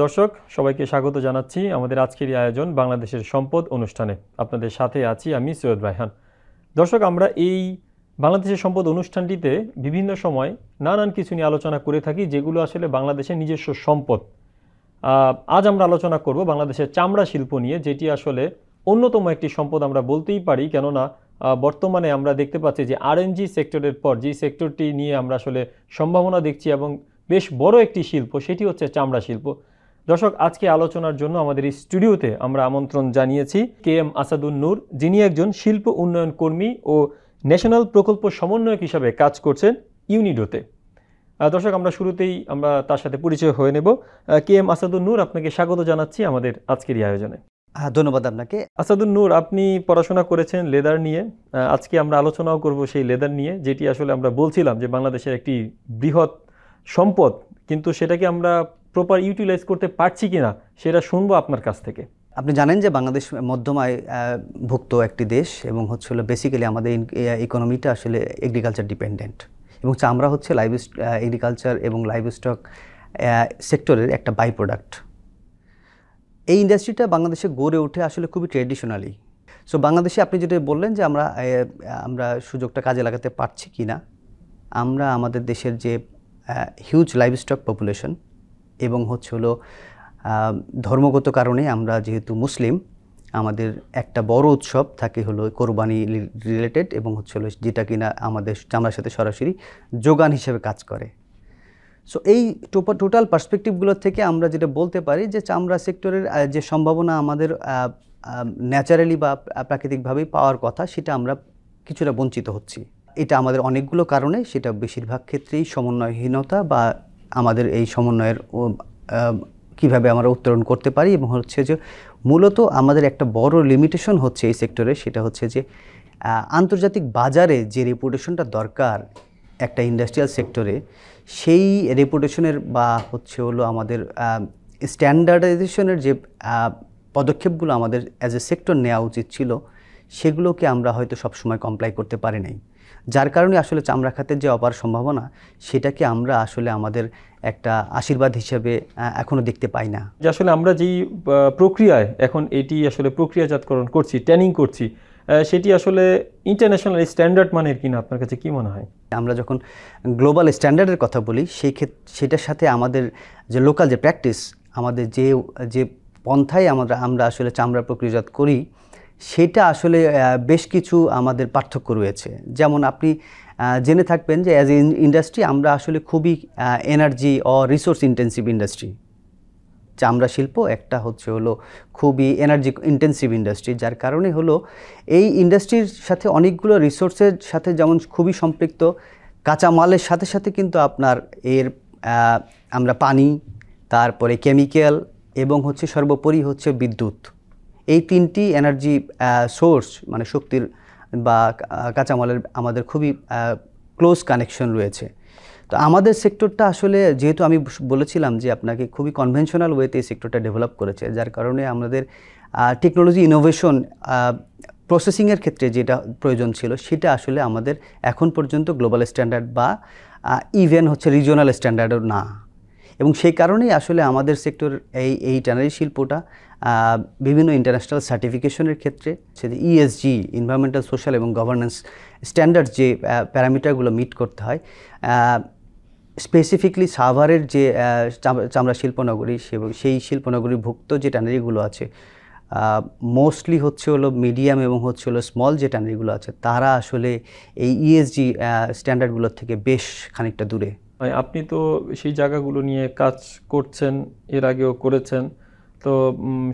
দর্শক সবাইকে স্বাগত জানাচ্ছি আমাদের আজকের আয়োজন বাংলাদেশের সম্পদ অনুষ্ঠানে। আপনাদের সাথে আছি আমি সৈয়দ রায়হান। দর্শক, আমরা এই বাংলাদেশের সম্পদ অনুষ্ঠানটিতে বিভিন্ন সময় নানান কিছু নিয়ে আলোচনা করে থাকি, যেগুলো আসলে বাংলাদেশের নিজস্ব সম্পদ। আজ আমরা আলোচনা করব বাংলাদেশের চামড়া শিল্প নিয়ে, যেটি আসলে অন্যতম একটি সম্পদ আমরা বলতেই পারি। কেননা বর্তমানে আমরা দেখতে পাচ্ছি যে আরএনজি সেক্টরের পর যে সেক্টরটি নিয়ে আমরা আসলে সম্ভাবনা দেখছি এবং বেশ বড় একটি শিল্প, সেটি হচ্ছে চামড়া শিল্প। দর্শক, আজকে আলোচনার জন্য আমাদের এই স্টুডিওতে আমরা আমন্ত্রণ জানিয়েছি KM আসাদুন নূর, যিনি একজন শিল্প উন্নয়ন কর্মী ও ন্যাশনাল প্রকল্প সমন্বয়ক হিসাবে কাজ করছেন ইউনিডোতে। দর্শক, আমরা শুরুতেই তার সাথে পরিচয় হয়ে নেব। KM আসাদুন নূর, আপনাকে স্বাগত জানাচ্ছি আমাদের আজকের এই আয়োজনে। ধন্যবাদ আপনাকে। আসাদুন নূর, আপনি পড়াশোনা করেছেন লেদার নিয়ে। আজকে আমরা আলোচনাও করব সেই লেদার নিয়ে, যেটি আসলে আমরা বলছিলাম যে বাংলাদেশের একটি বৃহৎ সম্পদ, কিন্তু সেটাকে আমরা প্রপার ইউটিলাইজ করতে পারছি কিনা সেটা শুনবো আপনার কাছ থেকে। আপনি জানেন যে বাংলাদেশ মধ্যম আয় ভুক্ত একটি দেশ এবং হলো বেসিক্যালি আমাদের ইকোনমিটা আসলে এগ্রিকালচার ডিপেন্ডেন্ট, এবং চামড়া হচ্ছে এগ্রিকালচার এবং লাইভস্টক সেক্টরের একটা বাই প্রোডাক্ট। এই ইন্ডাস্ট্রিটা বাংলাদেশে গড়ে ওঠে আসলে খুবই ট্রেডিশনালি। সো বাংলাদেশে আপনি যেটা বললেন যে আমরা সুযোগটা কাজে লাগাতে পারছি কি না, আমরা আমাদের দেশের যে হিউজ লাইভস্টক পপুলেশন এবং হলো ধর্মগত কারণে আমরা যেহেতু মুসলিম, আমাদের একটা বড় উৎসব থাকে হলো কোরবানি রিলেটেড, এবং হলো যেটা কিনা আমাদের চামড়ার সাথে সরাসরি যোগান হিসেবে কাজ করে। সো এই টোটাল পার্সপেক্টিভগুলো থেকে আমরা যেটা বলতে পারি যে চামড়া সেক্টরের যে সম্ভাবনা আমাদের ন্যাচারালি বা প্রাকৃতিকভাবেই পাওয়ার কথা, সেটা আমরা কিছুটা বঞ্চিত হচ্ছি। এটা আমাদের অনেকগুলো কারণে, সেটা বেশিরভাগ ক্ষেত্রেই সমন্বয়হীনতা বা আমাদের এই সমন্বয়ের কীভাবে আমরা উত্তরণ করতে পারি, এবং হচ্ছে যে মূলত আমাদের একটা বড় লিমিটেশন হচ্ছে এই সেক্টরে, সেটা হচ্ছে যে আন্তর্জাতিক বাজারে যে রেপুটেশনটা দরকার একটা ইন্ডাস্ট্রিয়াল সেক্টরে, সেই রেপুটেশনের বা হলো আমাদের স্ট্যান্ডার্ডাইজেশনের যে পদক্ষেপগুলো আমাদের অ্যাজ এ সেক্টর নেওয়া উচিত ছিল, সেগুলোকে আমরা হয়তো সবসময় কমপ্লাই করতে পারি নাই, যার কারণে আসলে চামড়া খাতের যে অপার সম্ভাবনা, সেটাকে আমরা আসলে আমাদের একটা আশীর্বাদ হিসেবে এখনও দেখতে পাই না। যে আসলে আমরা যেই প্রক্রিয়ায় এখন এটি আসলে প্রক্রিয়াজাতকরণ করছি, ট্রেনিং করছি, সেটি আসলে ইন্টারন্যাশনাল স্ট্যান্ডার্ড মানের কিনা, আপনার কাছে কি মনে হয়? আমরা যখন গ্লোবাল স্ট্যান্ডার্ডের কথা বলি, সেটার সাথে আমাদের যে লোকাল যে প্র্যাকটিস, আমাদের যে পন্থায় আমরা আসলে চামড়া প্রক্রিয়াজাত করি, সেটা আসলে বেশ কিছু আমাদের পার্থক্য রয়েছে। যেমন আপনি জেনে থাকবেন যে অ্যাজ এ ইন্ডাস্ট্রি আমরা আসলে খুবই এনার্জি ও রিসোর্স ইন্টেন্সিভ ইন্ডাস্ট্রি। চামড়া শিল্প একটা হলো খুবই এনার্জি ইন্টেন্সিভ ইন্ডাস্ট্রি, যার কারণে এই ইন্ডাস্ট্রির সাথে অনেকগুলো রিসোর্সের সাথে যেমন খুবই সম্পৃক্ত, কাঁচামালের সাথে সাথে কিন্তু আপনার আমরা পানি, তারপরে কেমিক্যাল এবং সর্বোপরি বিদ্যুৎ, এই তিনটি এনার্জি সোর্স মানে শক্তির বা কাঁচামালের আমাদের খুবই ক্লোজ কানেকশন রয়েছে। তো আমাদের সেক্টরটা আসলে, যেহেতু আমি বলেছিলাম যে আপনাকে খুবই কনভেনশনাল ওয়েতে এই সেক্টরটা ডেভেলপ করেছে, যার কারণে আমাদের টেকনোলজি ইনোভেশন প্রসেসিংয়ের ক্ষেত্রে যেটা প্রয়োজন ছিল, সেটা আসলে আমাদের এখন পর্যন্ত গ্লোবাল স্ট্যান্ডার্ড বা ইভেন রিজিওনাল স্ট্যান্ডার্ডও না, এবং সেই কারণেই আসলে আমাদের সেক্টর এই ট্যানারি শিল্পটা বিভিন্ন ইন্টারন্যাশনাল সার্টিফিকেশনের ক্ষেত্রে সেটা ESG, এনভায়রনমেন্টাল, সোশ্যাল এবং গভর্নেন্স স্ট্যান্ডার্ড যে প্যারামিটারগুলো মিট করতে হয়, স্পেসিফিকলি সাভারের যে চামড়া শিল্পনগরী, সেই শিল্পনগরীর ভুক্ত যে ট্যানারিগুলো আছে, মোস্টলি মিডিয়াম এবং স্মল যে ট্যানারিগুলো আছে, তারা আসলে এই ESG স্ট্যান্ডার্ডগুলোর থেকে বেশ খানিকটা দূরে। আপনি তো সেই জায়গাগুলো নিয়ে কাজ করছেন, এর আগেও করেছেন, তো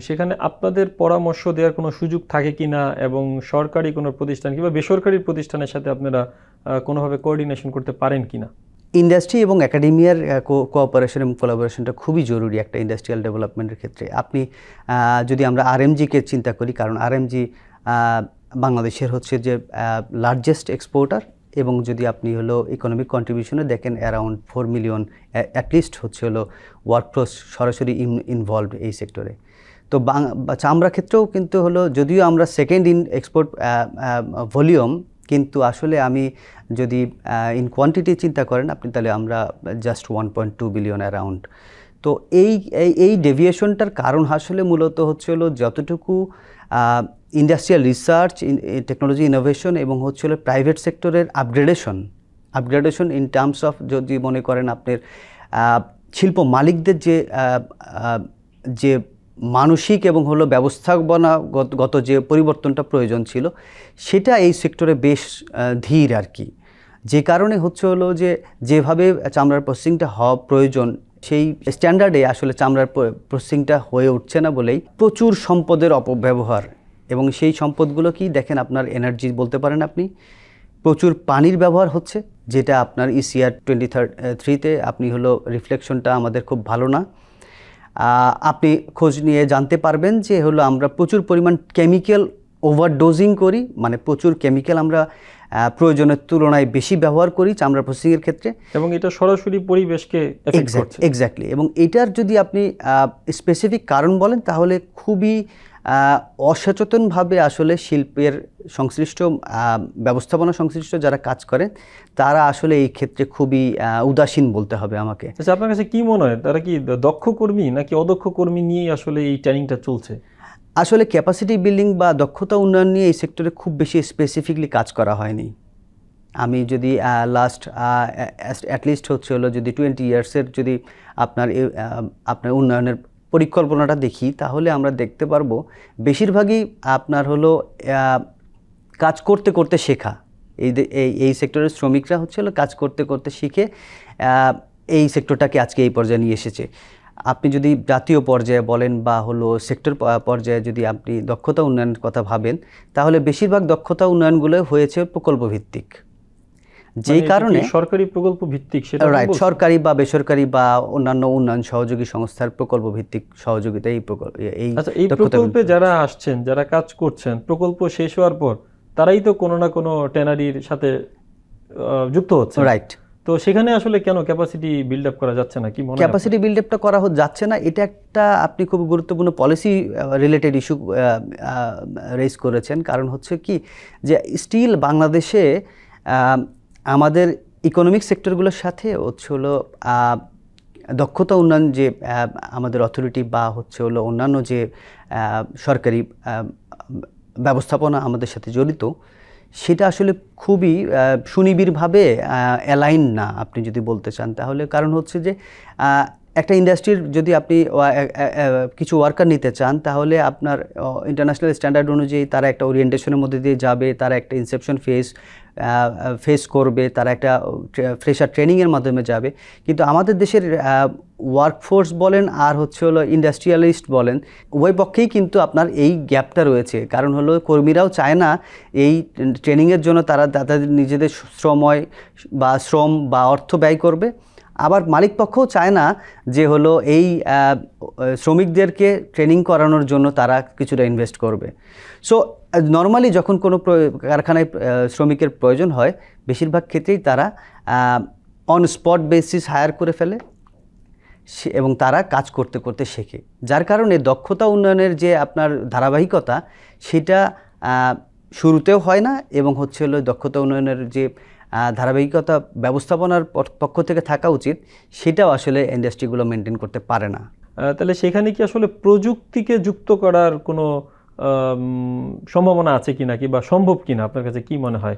সেখানে আপনাদের পরামর্শ দেওয়ার কোনো সুযোগ থাকে কিনা, এবং সরকারি কোনো প্রতিষ্ঠান কিংবা বেসরকারি প্রতিষ্ঠানের সাথে আপনারা কোনোভাবে কোঅর্ডিনেশন করতে পারেন কিনা? ইন্ডাস্ট্রি এবং একাডেমিয়ার কোঅপারেশন এবং কোলাবোরেশনটা খুবই জরুরি একটা ইন্ডাস্ট্রিয়াল ডেভেলপমেন্টের ক্ষেত্রে। আপনি যদি আমরা RMG-কে চিন্তা করি, কারণ RMG বাংলাদেশের যে লার্জেস্ট এক্সপোর্টার, এবং যদি আপনি ইকোনমিক কন্ট্রিবিউশনে দেখেন অ্যারাউন্ড 4 মিলিয়ন অ্যাটলিস্ট ওয়ার্কফোর্স সরাসরি ইনভলভড এই সেক্টরে। তো চামড়া ক্ষেত্রেও কিন্তু যদিও আমরা সেকেন্ড ইন এক্সপোর্ট ভলিউম, কিন্তু আসলে আমি যদি ইন কোয়ান্টিটি চিন্তা করেন আপনি, তাহলে আমরা জাস্ট 1.2 বিলিয়ন অ্যারাউন্ড। তো এই এই ডেভিয়েশনটার কারণ আসলে মূলত হচ্ছে হলো যতটুকু ইন্ডাস্ট্রিয়াল রিসার্চ, টেকনোলজি ইনোভেশন এবং হচ্ছে হলো প্রাইভেট সেক্টরের আপগ্রেডেশন ইন টার্মস অফ, যদি মনে করেন আপনার শিল্প মালিকদের যে মানসিক এবং হলো ব্যবস্থাপনাগত যে পরিবর্তনটা প্রয়োজন ছিল, সেটা এই সেক্টরে বেশ ধীর আর কি। যে কারণে হচ্ছে হলো যেভাবে চামড়ার প্রসেসিংটা হওয়া প্রয়োজন, সেই স্ট্যান্ডার্ডে আসলে চামড়ার প্রসেসিংটা হয়ে উঠছে না বলেই প্রচুর সম্পদের অপব্যবহার। এবং সেই সম্পদগুলো কি দেখেন, আপনার এনার্জি বলতে পারেন আপনি, প্রচুর পানির ব্যবহার হচ্ছে, যেটা আপনার ECR 23-তে আপনি হলো রিফ্লেকশনটা আমাদের খুব ভালো না। আপনি খোঁজ নিয়ে জানতে পারবেন যে হলো আমরা প্রচুর পরিমাণ কেমিক্যাল ওভারডোজিং করি, মানে প্রচুর কেমিক্যাল আমরা প্রয়োজনের তুলনায় বেশি ব্যবহার করি চামড়া প্রসেসিংয়ের ক্ষেত্রে, এবং এটা সরাসরি পরিবেশকে এফেক্ট করছে। এক্স্যাক্টলি। এবং এটার যদি আপনি স্পেসিফিক কারণ বলেন, তাহলে খুবই অসচেতনভাবে আসলে শিল্পের সংশ্লিষ্ট ব্যবস্থাপনা সংশ্লিষ্ট যারা কাজ করেন, তারা আসলে এই ক্ষেত্রে খুবই উদাসীন বলতে হবে আমাকে। আচ্ছা, আপনার কাছে কি মনে হয়, তারা কি দক্ষ কর্মী নাকি অদক্ষ কর্মী নিয়েই আসলে এই ট্রেনিংটা চলছে? আসলে ক্যাপাসিটি বিল্ডিং বা দক্ষতা উন্নয়ন নিয়ে এই সেক্টরে খুব বেশি স্পেসিফিকলি কাজ করা হয়নি। আমি যদি লাস্ট অ্যাটলিস্ট হচ্ছে হলো যদি 20 ইয়ার্সের যদি আপনার উন্নয়নের পরিকল্পনাটা দেখি, তাহলে আমরা দেখতে পারবো বেশিরভাগই আপনার হলো কাজ করতে করতে শেখা। এই সেক্টরের শ্রমিকরা হচ্ছে হলো কাজ করতে করতে শিখে এই সেক্টরটাকে আজকে এই পর্যায়ে নিয়ে এসেছে। আপনি যদি জাতীয় পর্যায়ে বলেন বা হলো সেক্টর পর্যায়ে যদি আপনি দক্ষতা উন্নয়নের কথা ভাবেন, তাহলে বেশিরভাগ দক্ষতা উন্নয়নগুলো হয়েছে প্রকল্প ভিত্তিক। যেই কারণে সরকারি প্রকল্প ভিত্তিক, সেটা রাইট, সরকারি বা বেসরকারি বা অন্যান্য উন্নয়ন সহযোগী সংস্থার প্রকল্প ভিত্তিক সহযোগিতা এই প্রকল্পে যারা আসছেন, যারা কাজ করছেন, প্রকল্প শেষ হওয়ার পর তারাই তো কোনো না কোনো ট্যানারির সাথে যুক্ত হচ্ছে, রাইট। তো সেখানে আসলে কেন ক্যাপাসিটি বিল্ড আপ করা যাচ্ছে না? কি মনে হয় ক্যাপাসিটি বিল্ড আপটা করা যাচ্ছে না, এটা একটা আপনি খুব গুরুত্বপূর্ণ পলিসি রিলেটেড ইস্যু রেজ করেছেন। কারণ হচ্ছে কি, যে স্টিল বাংলাদেশে আমাদের ইকোনমিক সেক্টরগুলোর সাথে হচ্ছে হলো দক্ষতা উন্নয়ন যে আমাদের অথরিটি বা হচ্ছে হলো অন্যান্য যে সরকারি ব্যবস্থাপনা আমাদের সাথে জড়িত, সেটা আসলে খুবই সুনিবিড়ভাবে অ্যালাইন না আপনি যদি বলতে চান তাহলে। কারণ হচ্ছে যে একটা ইন্ডাস্ট্রির যদি আপনি কিছু ওয়ার্কার নিতে চান, তাহলে আপনার ইন্টারন্যাশনাল স্ট্যান্ডার্ড অনুযায়ী তারা একটা ওরিয়েন্টেশনের মধ্যে দিয়ে যাবে, তারা একটা ইনসেপশন ফেস করবে, তারা একটা ফ্রেশার ট্রেনিংয়ের মাধ্যমে যাবে। কিন্তু আমাদের দেশের ওয়ার্কফোর্স বলেন আর হচ্ছে হলো ইন্ডাস্ট্রিয়ালিস্ট বলেন, উভয় পক্ষেই কিন্তু আপনার এই গ্যাপটা রয়েছে। কারণ হলো কর্মীরাও চায় না এই ট্রেনিংয়ের জন্য তারা তাদের নিজেদের শ্রম বা অর্থ ব্যয় করবে, আবার মালিক পক্ষও চায় না যে হলো এই শ্রমিকদেরকে ট্রেনিং করানোর জন্য তারা কিছুটা ইনভেস্ট করবে। সো নর্মালি যখন কোনো কারখানায় শ্রমিকের প্রয়োজন হয়, বেশিরভাগ ক্ষেত্রেই তারা অন স্পট বেসিস হায়ার করে ফেলে এবং তারা কাজ করতে করতে শেখে। যার কারণে দক্ষতা উন্নয়নের যে আপনার ধারাবাহিকতা, সেটা শুরুতেও হয় না, এবং হচ্ছে হলো দক্ষতা উন্নয়নের যে ধারাবাহিকতা ব্যবস্থাপনার পক্ষ থেকে থাকা উচিত, সেটাও আসলে ইন্ডাস্ট্রিগুলো মেনটেন করতে পারে না। তাহলে সেখানে কি আসলে প্রযুক্তিকে যুক্ত করার কোনো সম্ভাবনা আছে কিনা, কিংবা সম্ভব কিনা, আপনার কাছে কি মনে হয়?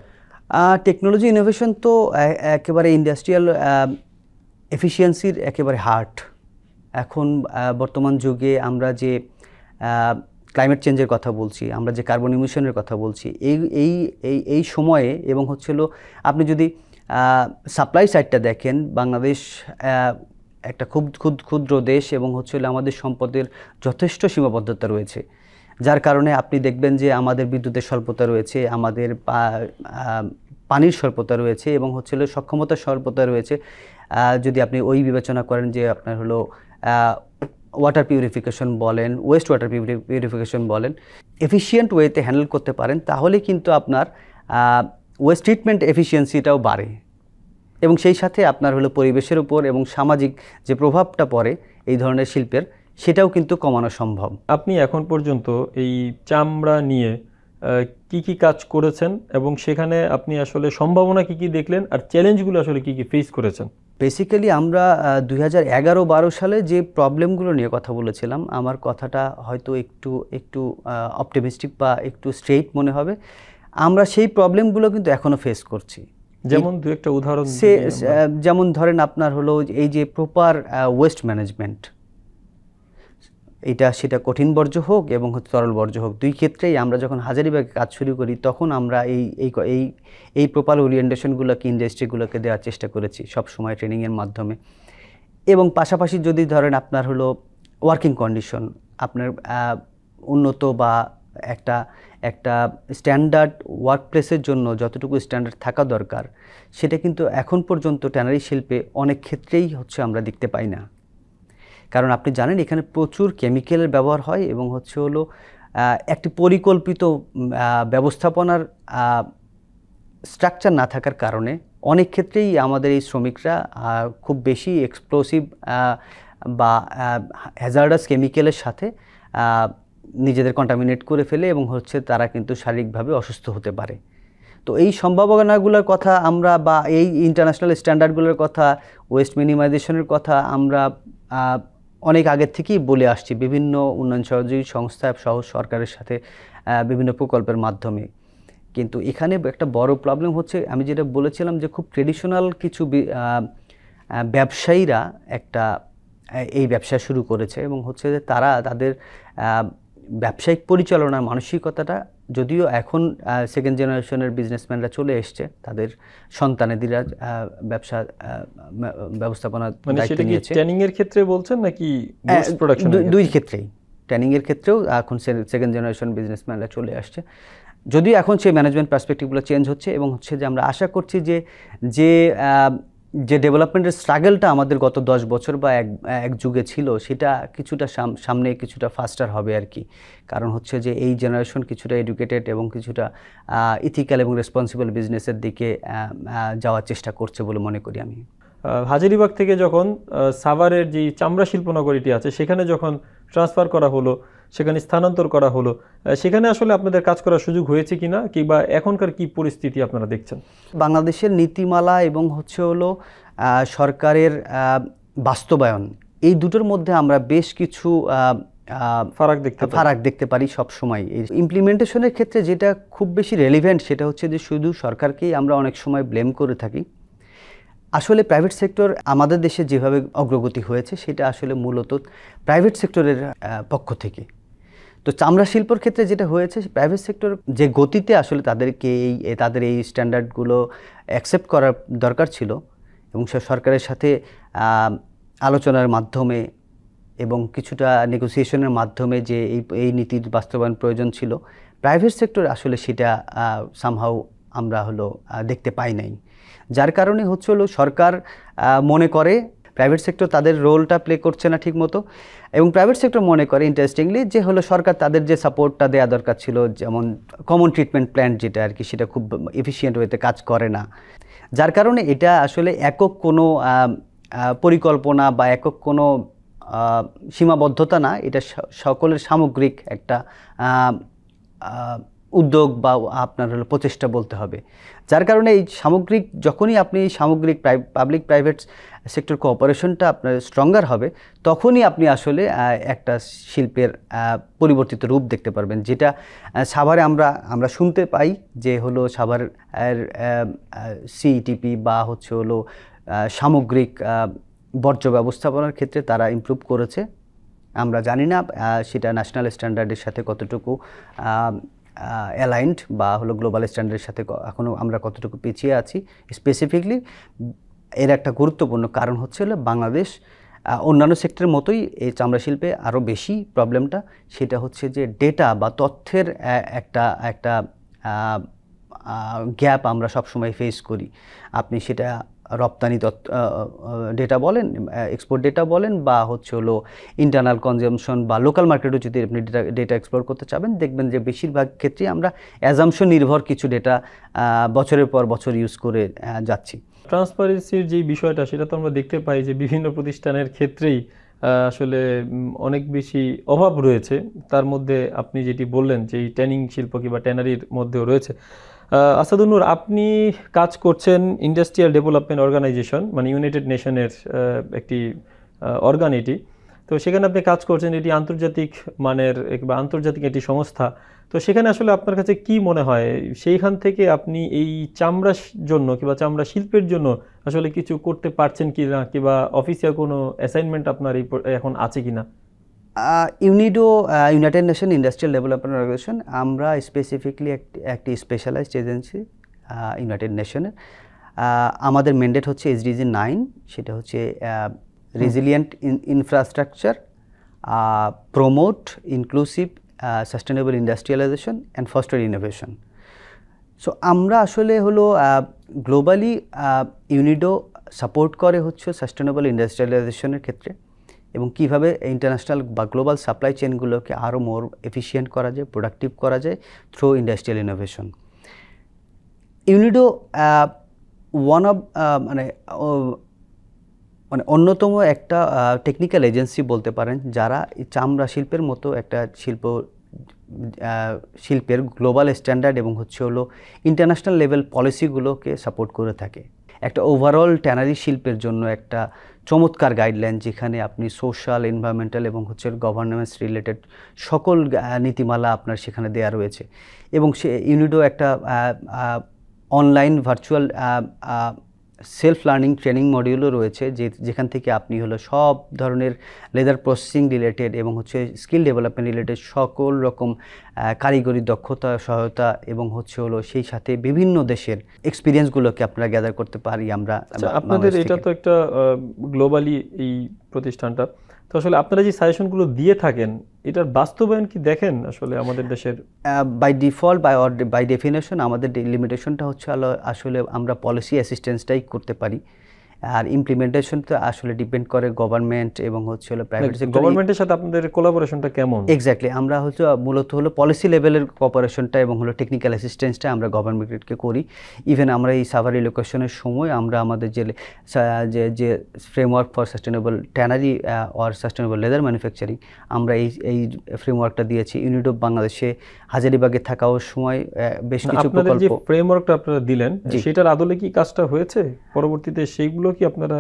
টেকনোলজি ইনোভেশন তো একেবারে ইন্ডাস্ট্রিয়াল এফিসিয়েন্সির একেবারে হার্ট। এখন বর্তমান যুগে আমরা যে ক্লাইমেট চেঞ্জের কথা বলছি, আমরা যে কার্বন ইমিশনের কথা বলছি, এই সময়ে, এবং হচ্ছিল আপনি যদি সাপ্লাই সাইডটা দেখেন, বাংলাদেশ একটা খুব ক্ষুদ্র দেশ, এবং হচ্ছিল আমাদের সম্পদের যথেষ্ট সীমাবদ্ধতা রয়েছে। যার কারণে আপনি দেখবেন যে আমাদের বিদ্যুতের স্বল্পতা রয়েছে, আমাদের পানির স্বল্পতা রয়েছে, এবং হচ্ছিল সক্ষমতার স্বল্পতা রয়েছে। যদি আপনি ওই বিবেচনা করেন যে আপনার হলো ওয়াটার পিউরিফিকেশন বলেন, ওয়েস্ট ওয়াটার পিউরিফিকেশন বলেন, এফিশিয়েন্ট ওয়েতে হ্যান্ডেল করতে পারেন, তাহলে কিন্তু আপনার ওয়েস্ট ট্রিটমেন্ট এফিসিয়েন্সিটাও বাড়ে, এবং সেই সাথে আপনার হলো পরিবেশের উপর এবং সামাজিক যে প্রভাবটা পড়ে এই ধরনের শিল্পের, সেটাও কিন্তু কমানো সম্ভব। আপনি এখন পর্যন্ত এই চামড়া নিয়ে কি কি কাজ করেছেন, এবং সেখানে আপনি আসলে সম্ভাবনা কি কি দেখলেন, আর চ্যালেঞ্জগুলো আসলে কি কি ফেস করেছেন? বেসিক্যালি আমরা 2011-12 সালে যে প্রবলেমগুলো নিয়ে কথা বলেছিলাম, আমার কথাটা হয়তো একটু একটু অপটিমিস্টিক বা একটু স্ট্রেইট মনে হবে। আমরা সেই প্রবলেমগুলো কিন্তু এখনও ফেস করছি। যেমন দু একটা উদাহরণ যেমন ধরেন আপনার হলো এই যে প্রপার ওয়েস্ট ম্যানেজমেন্ট, সেটা কঠিন বর্জ্য হোক এবং তরল বর্জ্য হোক, দুই ক্ষেত্রেই আমরা যখন হাজারীবাগে কাজ শুরু করি তখন আমরা এই প্রপার ওরিয়েন্টেশনগুলোকে ইন্ডাস্ট্রিগুলোকে দেওয়ার চেষ্টা করেছি সবসময় ট্রেনিংয়ের মাধ্যমে। এবং পাশাপাশি যদি ধরেন আপনার হলো ওয়ার্কিং কন্ডিশন, আপনার উন্নত বা একটা স্ট্যান্ডার্ড ওয়ার্ক প্লেসের জন্য যতটুকু স্ট্যান্ডার্ড থাকা দরকার, সেটা কিন্তু এখন পর্যন্ত ট্যানারি শিল্পে অনেক ক্ষেত্রেই আমরা দেখতে পাই না। কারণ আপনি জানেন এখানে প্রচুর কেমিক্যালের ব্যবহার হয় এবং হলো একটি পরিকল্পিত ব্যবস্থাপনার স্ট্রাকচার না থাকার কারণে অনেক ক্ষেত্রেই আমাদের এই শ্রমিকরা খুব বেশি এক্সপ্লোসিভ বা হ্যাজার্ডাস কেমিক্যালের সাথে নিজেদের কন্টামিনেট করে ফেলে এবং তারা কিন্তু শারীরিকভাবে অসুস্থ হতে পারে। তো এই সম্ভাবনাগুলোর কথা আমরা বা এই ইন্টারন্যাশনাল স্ট্যান্ডার্ডগুলোর কথা, ওয়েস্ট মিনিমাইজেশনের কথা আমরা অনেক আগের থেকেই বলে আসছি বিভিন্ন উন্নয়ন সহযোগী সংস্থা সহ সরকারের সাথে বিভিন্ন প্রকল্পের মাধ্যমে। কিন্তু এখানে একটা বড় প্রবলেম হচ্ছে, আমি যেটা বলেছিলাম যে খুব ট্রেডিশনাল কিছু ব্যবসায়ীরা এই ব্যবসা শুরু করেছে এবং যে তারা তাদের ব্যবসায়িক পরিচালনার মানসিকতাটা, যদিও এখন সেকেন্ড জেনারেশনের বিজনেসম্যানরা চলে এসছে, তাদের সন্তানেদিরা ব্যবস্থাপনা দায়িত্ব নিয়েছে। ট্রেনিং এর ক্ষেত্রে বলছেন নাকি গুডস প্রোডাকশন? দুই ক্ষেত্রেই, ট্রেনিং এর ক্ষেত্রেও এখন সেকেন্ড জেনারেশন বিজনেসম্যানরা চলে আসছে, যদিও এখন সেই ম্যানেজমেন্ট পার্সপেক্টিভগুলো চেঞ্জ হচ্ছে এবং যে আমরা আশা করছি যে ডেভেলপমেন্টের স্ট্রাগলটা আমাদের গত 10 বছর বা এক যুগে ছিল, সেটা কিছুটা সামনে কিছুটা ফাস্টার হবে আর কি। কারণ যে এই জেনারেশন কিছুটা এডুকেটেড এবং কিছুটা ইথিক্যাল এবং রেসপন্সিবল বিজনেসের দিকে যাওয়ার চেষ্টা করছে বলে মনে করি আমি। হাজারীবাগ থেকে যখন সাভারের যে চামড়া শিল্প নগরীটি আছে সেখানে যখন ট্রান্সফার করা হলো, সেখানে স্থানান্তর করা হলো, সেখানে আসলে আপনাদের কাজ করার সুযোগ হয়েছে কিনা, কিংবা এখনকার কি পরিস্থিতি আপনারা দেখছেন? বাংলাদেশের নীতিমালা এবং হলো সরকারের বাস্তবায়ন, এই দুটোর মধ্যে আমরা বেশ কিছু ফারাক দেখতে পারি সব সময়। ইমপ্লিমেন্টেশনের ক্ষেত্রে যেটা খুব বেশি রেলিভেন্ট সেটা যে শুধু সরকারকেই আমরা অনেক সময় ব্লেম করে থাকি। আসলে প্রাইভেট সেক্টর আমাদের দেশে যেভাবে অগ্রগতি হয়েছে সেটা আসলে মূলত প্রাইভেট সেক্টরের পক্ষ থেকে। তো চামড়া শিল্পর ক্ষেত্রে যেটা হয়েছে, প্রাইভেট সেক্টর যে গতিতে আসলে তাদের এই স্ট্যান্ডার্ডগুলো অ্যাকসেপ্ট করার দরকার ছিল এবং সরকারের সাথে আলোচনার মাধ্যমে এবং কিছুটা নেগোসিয়েশনের মাধ্যমে যে এই নীতির বাস্তবায়ন প্রয়োজন ছিল, প্রাইভেট সেক্টর আসলে সেটা সামহাউ আমরা দেখতে পাই নাই। যার কারণে হলো সরকার মনে করে প্রাইভেট সেক্টর তাদের রোলটা প্লে করছে না ঠিকমতো, এবং প্রাইভেট সেক্টর মনে করে ইন্টারেস্টিংলি যে সরকার তাদের যে সাপোর্টটা দেওয়া দরকার ছিল, যেমন কমন ট্রিটমেন্ট প্ল্যান যেটা আর কি, সেটা খুব এফিশিয়েন্ট ওয়েতে কাজ করে না। যার কারণে এটা আসলে একক কোনো পরিকল্পনা বা একক কোনো সীমাবদ্ধতা না, এটা সকলের সামগ্রিক একটা উদ্যোগ বা আপনার প্রচেষ্টা বলতে হবে। যার কারণে এই সামগ্রিক, যখনই আপনি সামগ্রিক পাবলিক প্রাইভেট সেক্টর কোঅপারেশনটা আপনার স্ট্রঙ্গার হবে, তখনই আপনি আসলে একটা শিল্পের পরিবর্তিত রূপ দেখতে পারবেন। যেটা সাভারে আমরা শুনতে পাই যে সাভার সিইটিপি বা সামগ্রিক বর্জ্য ব্যবস্থাপনার ক্ষেত্রে তারা ইমপ্রুভ করেছে। আমরা জানি না সেটা ন্যাশনাল স্ট্যান্ডার্ডের সাথে কতটুকু অ্যালাইন্ড বা গ্লোবাল স্ট্যান্ডার্ডের সাথে এখনও আমরা কতটুকু পিছিয়ে আছি। স্পেসিফিকলি এর একটা গুরুত্বপূর্ণ কারণ বাংলাদেশ অন্যান্য সেক্টরের মতোই এই চামড়া শিল্পে আরও বেশি প্রবলেমটা, সেটা যে ডেটা বা তথ্যের একটা গ্যাপ আমরা সবসময় ফেস করি। আপনি সেটা রপ্তানি ডেটা বলেন, এক্সপোর্ট ডেটা বলেন, বা ইন্টারনাল কনজামশন বা লোকাল মার্কেটও যদি আপনি ডেটা এক্সপ্লোর করতে চাবেন, দেখবেন যে বেশিরভাগ ক্ষেত্রেই আমরা অ্যাজাম্পশন নির্ভর কিছু ডেটা বছরের পর বছর ইউজ করে যাচ্ছি। ট্রান্সপারেন্সির যে বিষয়টা, সেটা তো আমরা দেখতে পাই যে বিভিন্ন প্রতিষ্ঠানের ক্ষেত্রেই আসলে অনেক বেশি অভাব রয়েছে। তার মধ্যে আপনি যেটি বললেন যে এই ট্যানিং শিল্প কিংবা ট্যানারির মধ্যেও রয়েছে। আসাদুন নূর, আপনি কাজ করছেন ইন্ডাস্ট্রিয়াল ডেভেলপমেন্ট অর্গানাইজেশন, মানে ইউনাইটেড নেশনের একটি অর্গান এটি। তো সেখানে আপনি কাজ করছেন, এটি আন্তর্জাতিক মানের বা আন্তর্জাতিক একটি সংস্থা। তো সেখানে আসলে আপনার কাছে কি মনে হয়, সেইখান থেকে আপনি এই চামড়ার জন্য কিংবা চামড়া শিল্পের জন্য আসলে কিছু করতে পারছেন কি না, কিংবা অফিসিয়াল কোনো অ্যাসাইনমেন্ট আপনার এখন আছে কিনা? UNIDO, United Nation Industrial Development Organisation, আমরা স্পেসিফিকলি একটি স্পেশালাইজড এজেন্সি ইউনাইটেড নেশনের। আমাদের ম্যান্ডেট হচ্ছে SDG 9, সেটা হচ্ছে resilient infrastructure, promote inclusive sustainable industrialisation and foster innovation. So আমরা আসলে হলো গ্লোবালি ইউনিডো সাপোর্ট করে হচ্ছে সাস্টেনেবল ইন্ডাস্ট্রিয়ালাইজেশনের ক্ষেত্রে, এবং কীভাবে ইন্টারন্যাশনাল বা গ্লোবাল সাপ্লাই চেনগুলোকে আরও মোর এফিশিয়েন্ট করা যায়, প্রোডাক্টিভ করা যায় through industrial innovation. UNIDO one of মানে অন্যতম একটা টেকনিক্যাল এজেন্সি বলতে পারেন, যারা চামড়া শিল্পের মতো একটা শিল্পের গ্লোবাল স্ট্যান্ডার্ড এবং হচ্ছে হলো ইন্টারন্যাশনাল লেভেল পলিসিগুলোকে সাপোর্ট করে থাকে। একটা ওভারঅল ট্যানারি শিল্পের জন্য একটা চমৎকার গাইডলাইন, যেখানে আপনি সোশ্যাল, এনভায়রনমেন্টাল এবং হচ্ছে গভর্নেন্স রিলেটেড সকল নীতিমালা আপনার সেখানে দেওয়া রয়েছে। এবং সে ইউনিডো একটা online virtual self learning training মডিউলও রয়েছে, যেখান থেকে আপনি হলো সব ধরনের লেদার প্রসেসিং রিলেটেড এবং হচ্ছে স্কিল ডেভেলপমেন্ট রিলেটেড সকল রকম কারিগরি দক্ষতা সহায়তা এবং হচ্ছে হলো সেই সাথে বিভিন্ন দেশের এক্সপিরিয়েন্সগুলোকে আপনারা গ্যাদার করতে পারি আমরা। আপনাদের এটা তো একটা গ্লোবালি এই প্রতিষ্ঠানটা, তো আসলে আপনারা যে সাজেশনগুলো দিয়ে থাকেন, এটার বাস্তবায়ন কি দেখেন আসলে আমাদের দেশের? বাই ডিফল্ট বাই ডেফিনেশন আমাদের লিমিটেশনটা হচ্ছে আসলে আমরা পলিসি অ্যাসিস্ট্যান্সটাই করতে পারি, আর ইমপ্লিমেন্টেশন তো আসলে ডিপেন্ড করে গভর্নমেন্ট এবং হচ্ছে হলো প্রাইভেট সেক্টর। গভর্নমেন্টের সাথে আপনাদের কোলাবোরেশনটা কেমন? এক্স্যাক্টলি, আমরা হচ্ছে মূলত হলো পলিসি লেভেলের কোঅপারেশনটা এবং হলো টেকনিক্যাল অ্যাসিস্ট্যান্সটা আমরা গভর্নমেন্টকে করি। ইভেন আমরা এই সাভার রিলোকেশনের সময় আমরা আমাদের যে framework for sustainable tannery or sustainable leather manufacturing, আমরা এই ফ্রেমওয়ার্কটা দিয়েছি। ইউনিট অফ বাংলাদেশে হাজারীবাগে থাকাও সময় বেশ কিছু প্রকল্প। যে ফ্রেমওয়ার্কটা আপনারা দিলেন, সেটার আদলে কি কাজটা হয়েছে? পরবর্তীতে সেইগুলো কি আপনারা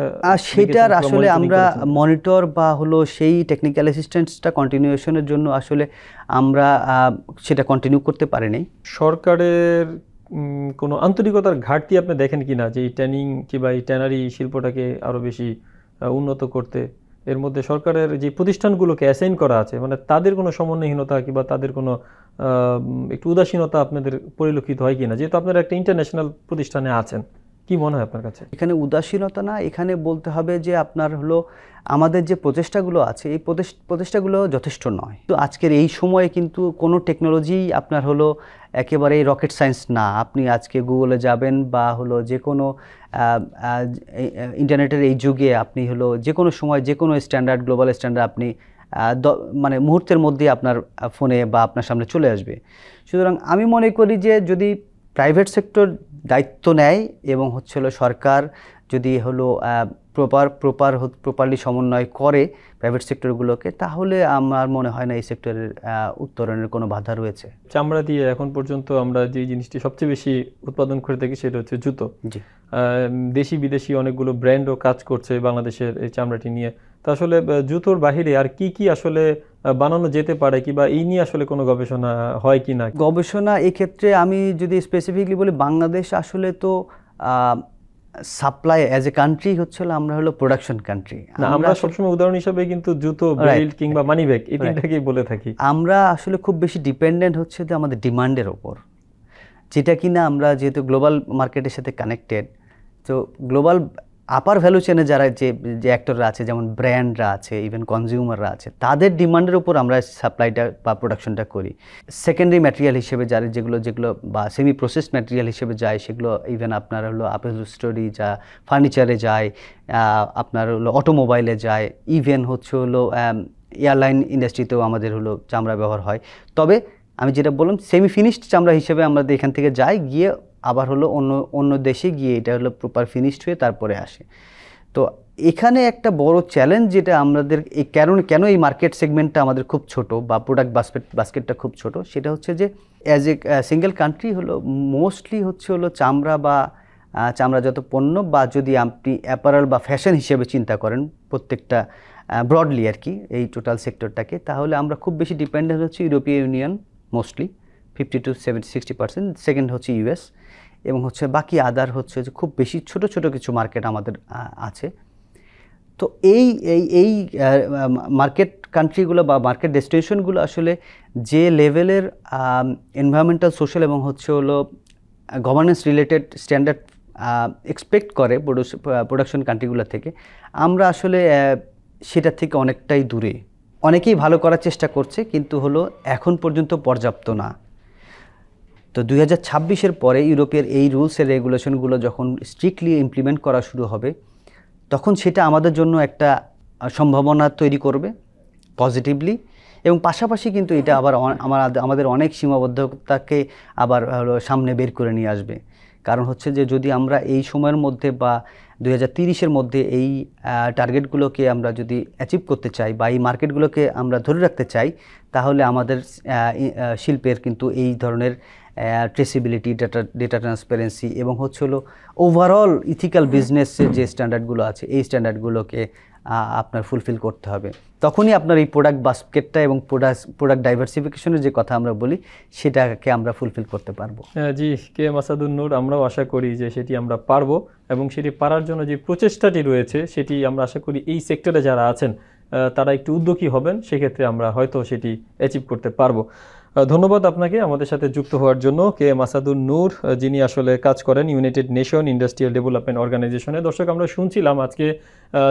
সেটার আসলে আমরা মনিটর বা হলো সেই টেকনিক্যাল অ্যাসিস্ট্যান্সটা কন্টিনিউশনের জন্য আসলে আমরা সেটা কন্টিনিউ করতে পারিনি। সরকারের কোনো আন্তরিকতার ঘাটতি আপনি দেখেন কিনা, যে এই ট্যানিং কিংবা এই ট্যানারি শিল্পটাকে আরও বেশি উন্নত করতে? এর মধ্যে সরকারের যে প্রতিষ্ঠানগুলোকে অ্যাসাইন করা আছে, মানে তাদের কোনো সমন্বয়হীনতা কিংবা তাদের কোনো একটু উদাসীনতা আপনাদের পরিলক্ষিত হয় কিনা? যেহেতু আপনারা একটা ইন্টারন্যাশনাল প্রতিষ্ঠানে আছেন, কি মনে হয় আপনার কাছে? এখানে উদাসীনতা না, এখানে বলতে হবে যে আপনার হলো আমাদের যে প্রচেষ্টাগুলো আছে, এই প্রচেষ্টাগুলো যথেষ্ট নয়। তো আজকের এই সময়ে কিন্তু কোনো টেকনোলজি আপনার হলো একেবারেই রকেট সায়েন্স না। আপনি আজকে গুগলে যাবেন বা হলো যে কোনো ইন্টারনেটের এই যুগে আপনি হলো যে কোনো সময় যে কোনো স্ট্যান্ডার্ড, গ্লোবাল স্ট্যান্ডার্ড আপনি মানে মুহূর্তের মধ্যে আপনার ফোনে বা আপনার সামনে চলে আসবে। সুতরাং আমি মনে করি যে যদি প্রাইভেট সেক্টর দায়িত্ব নেয় এবং হচ্ছে হলো সরকার যদি হলো প্রপারলি সমন্বয় করে প্রাইভেট সেক্টরগুলোকে, তাহলে আমার মনে হয় না এই সেক্টরের উত্তরণের কোনো বাধা রয়েছে। চামড়া দিয়ে এখন পর্যন্ত আমরা যে জিনিসটি সবচেয়ে বেশি উৎপাদন করে থাকি সেটা হচ্ছে জুতো। দেশি বিদেশি অনেকগুলো ব্র্যান্ডও কাজ করছে বাংলাদেশের এই চামড়াটি নিয়ে। তা আসলে জুতোর বাহিরে আর কি কি আসলে বানানো যেতে পারে, কিংবা এই নিয়ে আসলে কোনো গবেষণা হয় কি না? গবেষণা এক্ষেত্রে আমি যদি স্পেসিফিকলি বলি, বাংলাদেশ আসলে তো সাপ্লাই অ্যাজ এ কান্ট্রি হচ্ছে আমরা হলো প্রোডাকশন কান্ট্রি। আমরা সবসময় উদাহরণ হিসাবে কিন্তু জুতো, বেল্ট কিংবা মানি ব্যাগ এই তিনটাকেই বলে থাকি। আমরা আসলে খুব বেশি ডিপেন্ডেন্ট হচ্ছে যে আমাদের ডিমান্ডের ওপর, যেটা কিনা আমরা যেহেতু গ্লোবাল মার্কেটের সাথে কানেক্টেড, তো গ্লোবাল আপার ভ্যালু চেনে যারা যে অ্যাক্টররা আছে, যেমন ব্র্যান্ডরা আছে, ইভেন কনজিউমাররা আছে, তাদের ডিমান্ডের উপর আমরা সাপ্লাইটা বা প্রোডাকশনটা করি। সেকেন্ডারি ম্যাটেরিয়াল হিসেবে যারা যেগুলো বা সেমি প্রসেসড ম্যাটেরিয়াল হিসেবে যায়, সেগুলো ইভেন আপনার হলো আপেলস্টোরি যা ফার্নিচারে যায়, আপনার হলো অটোমোবাইলে যায়, ইভেন হচ্ছে হলো এয়ারলাইন ইন্ডাস্ট্রিতেও আমাদের হলো চামড়া ব্যবহার হয়। তবে আমি যেটা বললাম, সেমি ফিনিশড চামড়া হিসেবে আমাদের এখান থেকে যাই, গিয়ে আবার হলো অন্য দেশে গিয়ে এটা হলো প্রপার ফিনিশড হয়ে তারপরে আসে। তো এখানে একটা বড় চ্যালেঞ্জ যেটা আমাদের এই কেন এই মার্কেট সেগমেন্টটা আমাদের খুব ছোট বা প্রোডাক্ট বাস্কেটটা খুব ছোট, সেটা হচ্ছে যে অ্যাজ এ সিঙ্গেল কান্ট্রি হলো মোস্টলি হলো চামড়া বা চামড়াজাত পণ্য, বা যদি আপনি অ্যাপারেল বা ফ্যাশন হিসেবে চিন্তা করেন প্রত্যেকটা ব্রডলি আর কি এই টোটাল সেক্টরটাকে, তাহলে আমরা খুব বেশি ডিপেন্ডেন্ট হচ্ছে ইউরোপীয় ইউনিয়ন মোস্টলি 50 to 60%, সেকেন্ড হচ্ছে ইউএস, এবং হচ্ছে বাকি আদার হচ্ছে যে খুব বেশি ছোট ছোট কিছু মার্কেট আমাদের আছে। তো এই মার্কেট কান্ট্রিগুলো বা মার্কেট ডেস্টিনেশনগুলো আসলে যে লেভেলের এনভায়রনমেন্টাল, সোশ্যাল এবং গভর্নেন্স রিলেটেড স্ট্যান্ডার্ড এক্সপেক্ট করে প্রোডাকশন কান্ট্রিগুলো থেকে, আমরা আসলে সেটা থেকে অনেকটাই দূরে। অনেকেই ভালো করার চেষ্টা করছে, কিন্তু এখন পর্যন্ত পর্যাপ্ত না। তো 2026-এর পরে ইউরোপের এই রুলস এর রেগুলেশনগুলো যখন স্ট্রিক্টলি ইমপ্লিমেন্ট করা শুরু হবে, তখন সেটা আমাদের জন্য একটা সম্ভাবনা তৈরি করবে পজিটিভলি, এবং পাশাপাশি কিন্তু এটা আবার আমাদের অনেক সীমাবদ্ধতাকে আবার সামনে বের করে নিয়ে আসবে। কারণ হচ্ছে যে যদি আমরা এই সময়ের মধ্যে বা 2030-এর মধ্যে এই টার্গেটগুলোকে আমরা যদি অ্যাচিভ করতে চাই বা এই মার্কেটগুলোকে আমরা ধরে রাখতে চাই, তাহলে আমাদের শিল্পের কিন্তু এই ধরনের ট্রেসিবিলিটি, ডেটা ট্রান্সপারেন্সি এবং ওভারঅল ইথিক্যাল বিজনেসের যে স্ট্যান্ডার্ডগুলো আছে, এই স্ট্যান্ডার্ডগুলোকে আপনার ফুলফিল করতে হবে। তখনই আপনার এই প্রোডাক্ট বাস্কেটটা এবং প্রোডাক্ট ডাইভার্সিফিকেশনের যে কথা আমরা বলি, সেটাকে আমরা ফুলফিল করতে পারবো। জি, কে এম আসাদুন নূর, আমরাও আশা করি যে সেটি আমরা পারবো, এবং সেটি পারার জন্য যে প্রচেষ্টাটি রয়েছে সেটি আমরা আশা করি এই সেক্টরে যারা আছেন তারা একটু উদ্যোগী হবেন, সেক্ষেত্রে আমরা হয়তো সেটি অ্যাচিভ করতে পারবো। ধন্যবাদ আপনাকে আমাদের সাথে যুক্ত হওয়ার জন্য, কে এম আসাদুন নূর, যিনি আসলে কাজ করেন ইউনাইটেড নেশন ইন্ডাস্ট্রিয়াল ডেভেলপমেন্ট অর্গানাইজেশনে। দর্শক, আমরা শুনছিলাম আজকে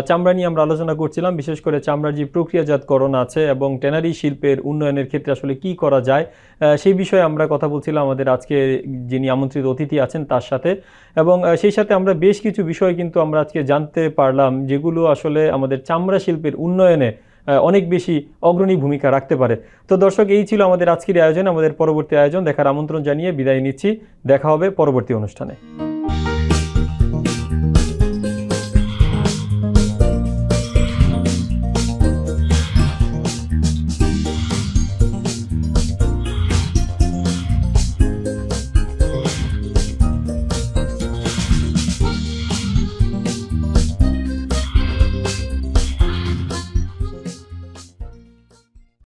চামড়া নিয়ে আমরা আলোচনা করছিলাম, বিশেষ করে চামড়ার যে প্রক্রিয়াজাতকরণ আছে এবং ট্যানারি শিল্পের উন্নয়নের ক্ষেত্রে আসলে কি করা যায় সেই বিষয়ে আমরা কথা বলছিলাম আমাদের আজকে যিনি আমন্ত্রিত অতিথি আছেন তার সাথে, এবং সেই সাথে আমরা বেশ কিছু বিষয় কিন্তু আমরা আজকে জানতে পারলাম যেগুলো আসলে আমাদের চামড়া শিল্পের উন্নয়নে অনেক বেশি অগ্রণী ভূমিকা রাখতে পারে। তো দর্শক, এই ছিল আমাদের আজকের আয়োজন। আমাদের পরবর্তী আয়োজন দেখার আমন্ত্রণ জানিয়ে বিদায় নিচ্ছি। দেখা হবে পরবর্তী অনুষ্ঠানে।